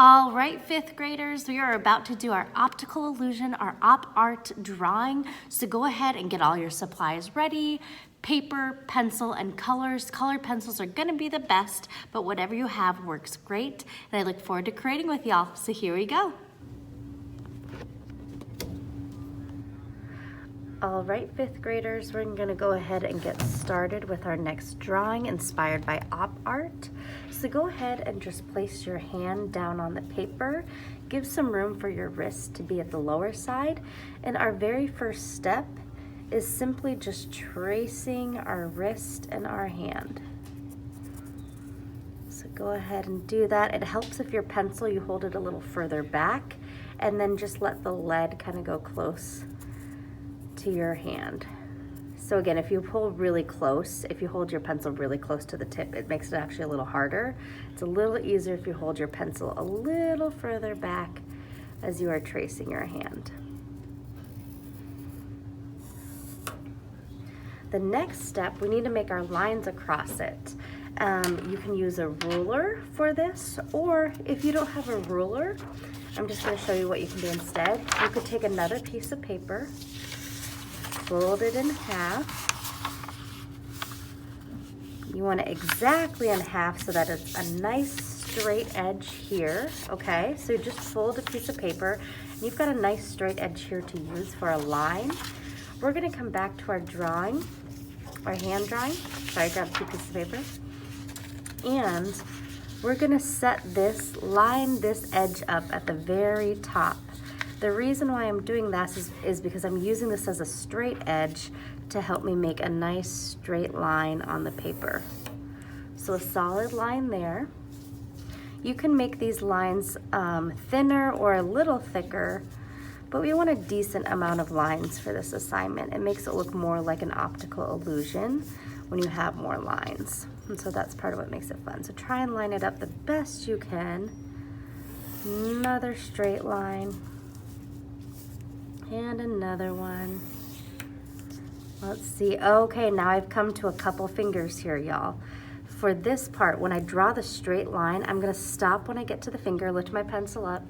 All right, fifth graders, we are about to do our optical illusion, our op art drawing. So go ahead and get all your supplies ready. Paper, pencil, and colors. Colored pencils are gonna be the best, but whatever you have works great. And I look forward to creating with y'all. So here we go. All right, fifth graders, we're gonna go ahead and get started with our next drawing inspired by op art. So go ahead and just place your hand down on the paper. Give some room for your wrist to be at the lower side. And our very first step is simply just tracing our wrist and our hand. So go ahead and do that. It helps if your pencil, you hold it a little further back and then just let the lead kind of go close to your hand. So again, if you pull really close, if you hold your pencil really close to the tip, it makes it actually a little harder. It's a little easier if you hold your pencil a little further back as you are tracing your hand. The next step, we need to make our lines across it. You can use a ruler for this, or if you don't have a ruler, I'm just going to show you what you can do instead. You could take another piece of paper, fold it in half. You want it exactly in half so that it's a nice straight edge here, okay? So just fold a piece of paper, and you've got a nice straight edge here to use for a line. We're gonna come back to our drawing, our hand drawing. Sorry, grab 2 pieces of paper. And we're gonna line this edge up at the very top. The reason why I'm doing this is because I'm using this as a straight edge to help me make a nice straight line on the paper. So a solid line there. You can make these lines thinner or a little thicker, but we want a decent amount of lines for this assignment. It makes it look more like an optical illusion when you have more lines. And so that's part of what makes it fun. So try and line it up the best you can. Another straight line. And another one. Let's see. Okay, now I've come to a couple fingers here, y'all. For this part, when I draw the straight line, I'm gonna stop when I get to the finger, lift my pencil up,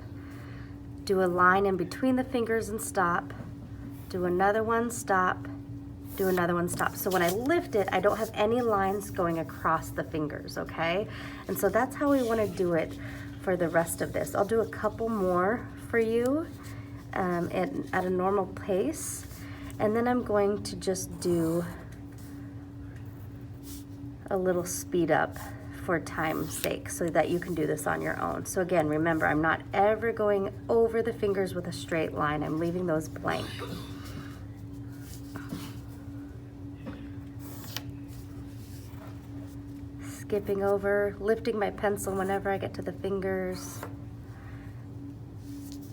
do a line in between the fingers and stop, do another one, stop, do another one, stop. So when I lift it, I don't have any lines going across the fingers, okay? And so that's how we wanna do it for the rest of this. I'll do a couple more for you. At a normal pace, and then I'm going to just do a little speed up for time's sake so that you can do this on your own. So again, remember, I'm not ever going over the fingers with a straight line. I'm leaving those blank. Skipping over, lifting my pencil whenever I get to the fingers.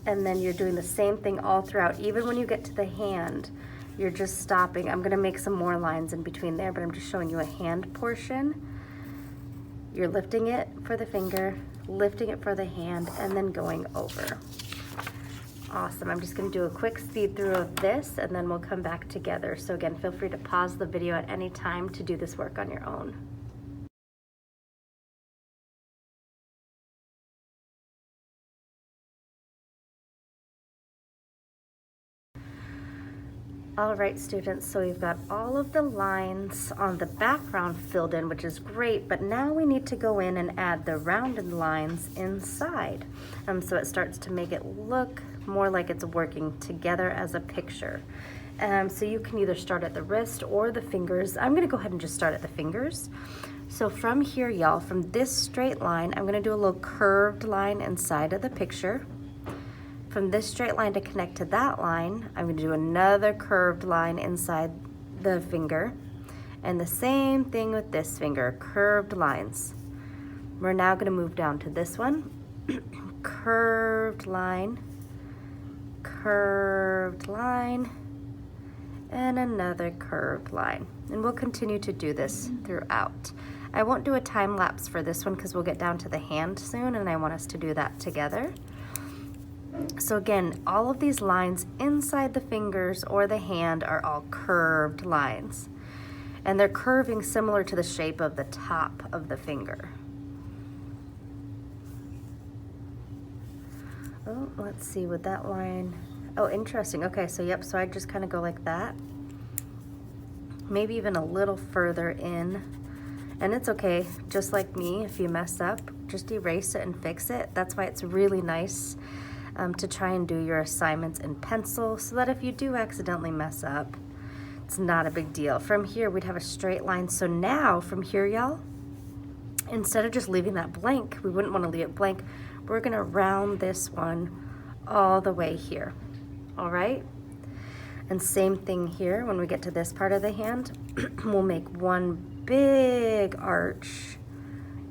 And then you're doing the same thing all throughout. Even when you get to the hand, you're just stopping. I'm gonna make some more lines in between there, but I'm just showing you a hand portion. You're lifting it for the finger, lifting it for the hand, and then going over. Awesome, I'm just gonna do a quick speed through of this, and then we'll come back together. So again, feel free to pause the video at any time to do this work on your own. All right, students, so we've got all of the lines on the background filled in, which is great, but now we need to go in and add the rounded lines inside. So it starts to make it look more like it's working together as a picture. So you can either start at the wrist or the fingers. I'm gonna go ahead and just start at the fingers. So from here, y'all, from this straight line, I'm gonna do a little curved line inside of the picture. From this straight line to connect to that line, I'm gonna do another curved line inside the finger. And the same thing with this finger, curved lines. We're now gonna move down to this one. Curved line, and another curved line. And we'll continue to do this throughout. I won't do a time lapse for this one because we'll get down to the hand soon, and I want us to do that together. So again, all of these lines inside the fingers or the hand are all curved lines. And they're curving similar to the shape of the top of the finger. Oh, let's see, with that line, oh, interesting. Okay, so yep, so I just kind of go like that. Maybe even a little further in. And it's okay, just like me, if you mess up, just erase it and fix it. That's why it's really nice to try and do your assignments in pencil, so that if you do accidentally mess up, it's not a big deal. From here, we'd have a straight line. So now, from here, y'all, instead of just leaving that blank, we wouldn't want to leave it blank, we're gonna round this one all the way here, all right? And same thing here, when we get to this part of the hand, we'll make one big arch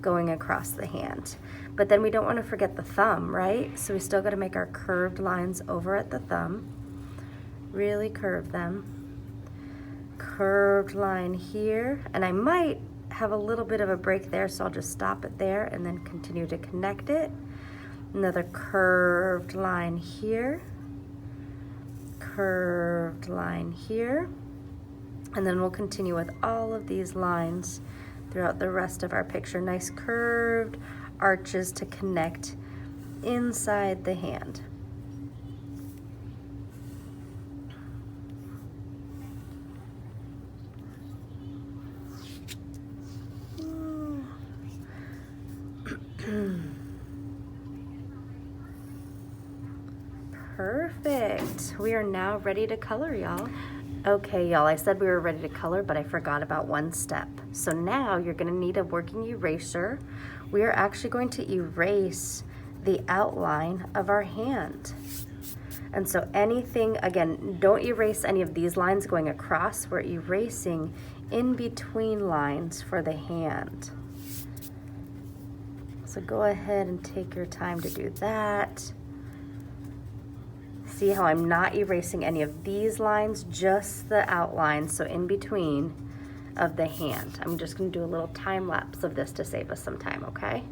going across the hand. But then we don't want to forget the thumb, right? So we still got to make our curved lines over at the thumb. Really curve them. Curved line here. And I might have a little bit of a break there, so I'll just stop it there and then continue to connect it. Another curved line here. Curved line here. And then we'll continue with all of these lines throughout the rest of our picture. Nice curved arches to connect inside the hand. Perfect. We are now ready to color, y'all. Okay, y'all, I said we were ready to color, but I forgot about one step. So now you're gonna need a working eraser. We are actually going to erase the outline of our hand. And so anything, again, don't erase any of these lines going across. We're erasing in between lines for the hand. So go ahead and take your time to do that. See how I'm not erasing any of these lines, just the outline, so in between of the hand. I'm just gonna do a little time lapse of this to save us some time, okay?